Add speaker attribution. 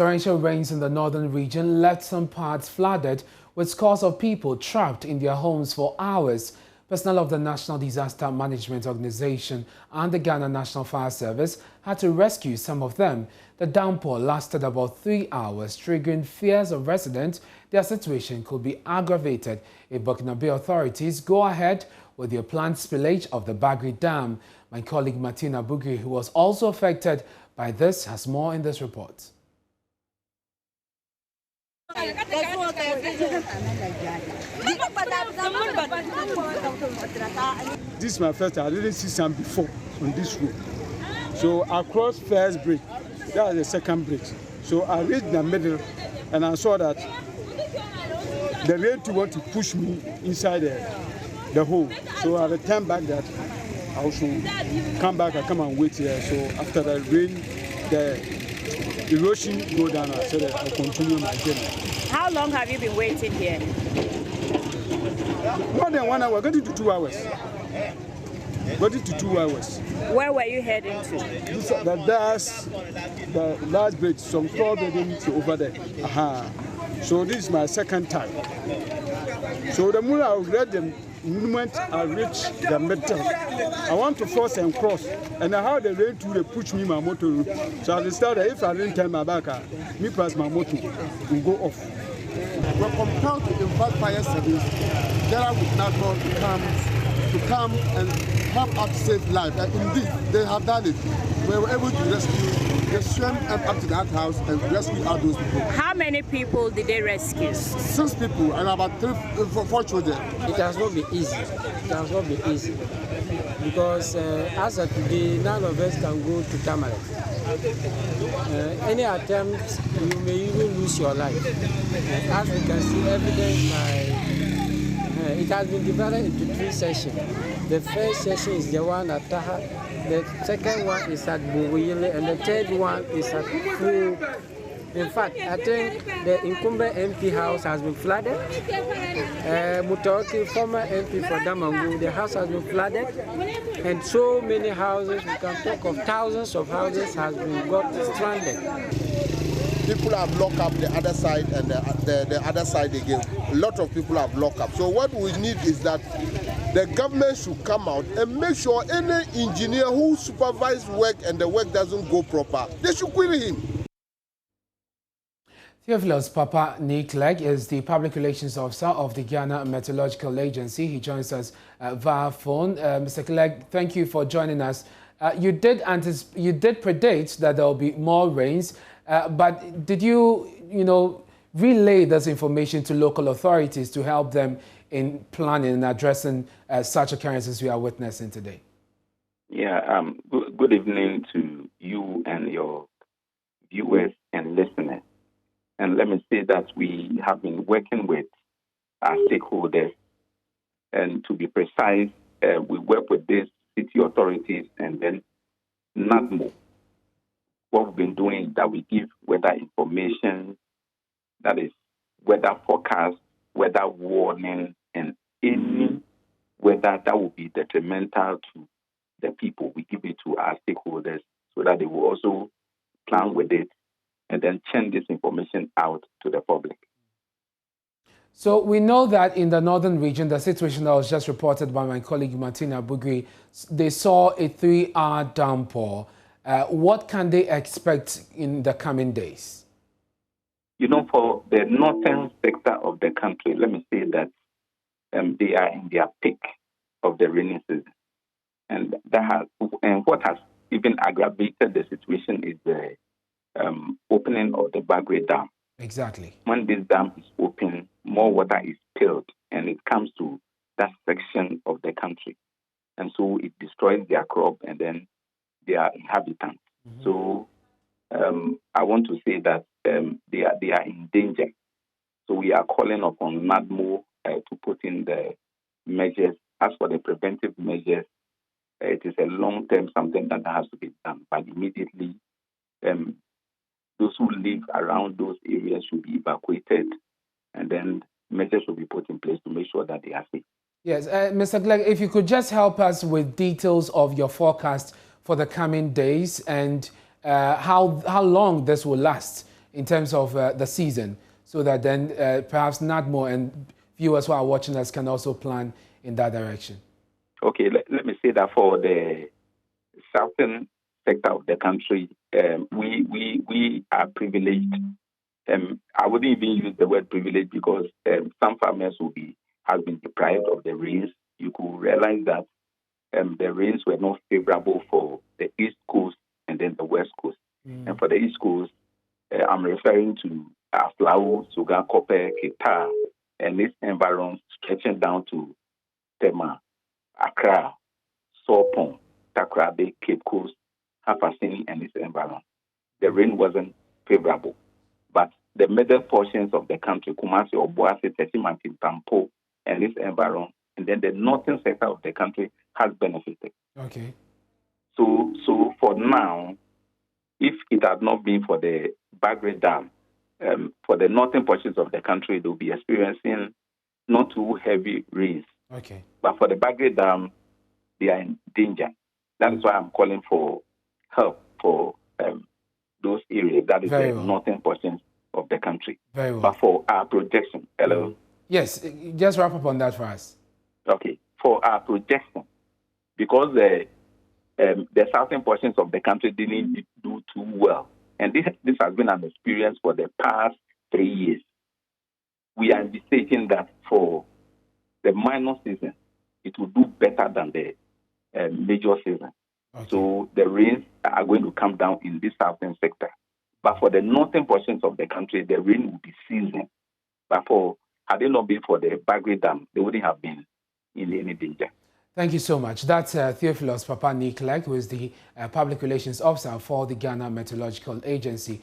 Speaker 1: Torrential rains in the northern region left some parts flooded, with scores of people trapped in their homes for hours. Personnel of the National Disaster Management Organization and the Ghana National Fire Service had to rescue some of them. The downpour lasted about 3 hours, triggering fears of residents their situation could be aggravated if Burkinabe authorities go ahead with their planned spillage of the Bagri Dam. My colleague Martina Bugri, who was also affected by this, has more in this report.
Speaker 2: This is my first time. I didn't see some before on this road. So I crossed first bridge. That was the second bridge. So I reached the middle and I saw that the rain to want to push me inside the hole. So I returned back that I should come back and come and wait here. So after the rain, the erosion go down, I said that I'll continue my journey.
Speaker 3: How long have you been waiting here?
Speaker 2: More than 1 hour, getting to 2 hours. Getting to 2 hours.
Speaker 3: Where were you heading to?
Speaker 2: The last bridge, some 4 buildings over there. So this is my second time. So the moment I read the moment I reach the middle, I want to force and cross. And I had the rain to push me my motor. So I decided if I didn't turn my back, me pass my motor will go off.
Speaker 4: We're compelled to invite fire service together with NADMO to come and help us save life. And indeed, they have done it. We were able to rescue. They swam up to that house and rescue all those people.
Speaker 3: How many people did they rescue?
Speaker 4: 6 people and about 4 children.
Speaker 5: It has not been easy. It has not been easy because as of today, none of us can go to Tamale. Any attempt, you may even lose your life. As we can see, evidence by it has been divided into 3 sessions. The first session is the one at Taha, the second one is at Buwile, and the third one is at Fu. In fact, I think the incumbent MP house has been flooded. Mutawaki, former MP for Damangu, the house has been flooded. And so many houses, we can talk of thousands of houses, has been got stranded.
Speaker 4: People have locked up the other side and the other side again. A lot of people have locked up. So what we need is that the government should come out and make sure any engineer who supervises work and the work doesn't go proper, they should query him.
Speaker 1: Theophilus Papa Nick Legg is the Public Relations Officer of the Ghana Meteorological Agency. He joins us via phone. Mr. Legg, thank you for joining us. You did predict that there will be more rains, but did you relay this information to local authorities to help them in planning and addressing such occurrences we are witnessing today?
Speaker 6: Yeah, good evening to you and your viewers and listeners. And let me say that we have been working with our stakeholders. And to be precise, we work with these city authorities and then NADMO. What we've been doing is that we give weather information, that is weather forecast, weather warning, and any weather that will be detrimental to the people. We give it to our stakeholders so that they will also plan with it and then send this information out to the public.
Speaker 1: So we know that in the northern region, the situation that was just reported by my colleague Martina Bugri, they saw a 3-hour downpour. What can they expect in the coming days?
Speaker 6: For the northern sector of the country, let me say that they are in their peak of the rainy season. And what has even aggravated the situation is the opening of the Bagri Dam.
Speaker 1: Exactly.
Speaker 6: When this dam is open, more water is spilled and it comes to that section of the country. And so it destroys their crop and then their inhabitants. Mm-hmm. So I want to say that they are in danger. So we are calling upon NADMO to put in the measures. As for the preventive measures, it is a long-term something that has to be done. But immediately, those who live around those areas should be evacuated, and then measures will be put in place to make sure that they are safe.
Speaker 1: Yes, Mr. Glegg, if you could just help us with details of your forecast for the coming days and how long this will last in terms of the season, so that then perhaps NADMO and viewers who are watching us can also plan in that direction?
Speaker 6: Okay, let me say that for the southern sector of the country, we are privileged. I wouldn't even use the word privilege because some farmers have been deprived of the rains. You could realize that the rains were not favorable for the East Coast and then the West Coast. And for the East Coast, I'm referring to Aflao, Sugar, Copper, Kita, and this environment stretching down to Tema, Accra, Sopon, Takrabe, Cape Coast, Hafasini, and this environment. The rain wasn't favorable. But the middle portions of the country, Kumasi, Obuasi, Tesimantin, Tampo, and this environment, and then the northern sector of the country has benefited.
Speaker 1: Okay.
Speaker 6: So for now, if it had not been for the Bagre Dam, for the northern portions of the country, they'll be experiencing not too heavy rains.
Speaker 1: Okay.
Speaker 6: But for the Bagre Dam, they are in danger. That is why I'm calling for help for those areas, that is the northern portions of the country.
Speaker 1: Very well.
Speaker 6: But for our projection, hello?
Speaker 1: Yes, just wrap up on that for us.
Speaker 6: Okay. For our projection, because the southern portions of the country didn't do too well, and this has been an experience for the past 3 years, we are envisaging that for the minor season, it will do better than the major season. Okay. So the rains are going to come down in this southern sector. But for the northern portions of the country, the rain will be seasonal. But had it not been for the Bagre Dam, they wouldn't have been in any danger.
Speaker 1: Thank you so much. That's Theophilus Papa Nikolak, who is the Public Relations Officer for the Ghana Meteorological Agency.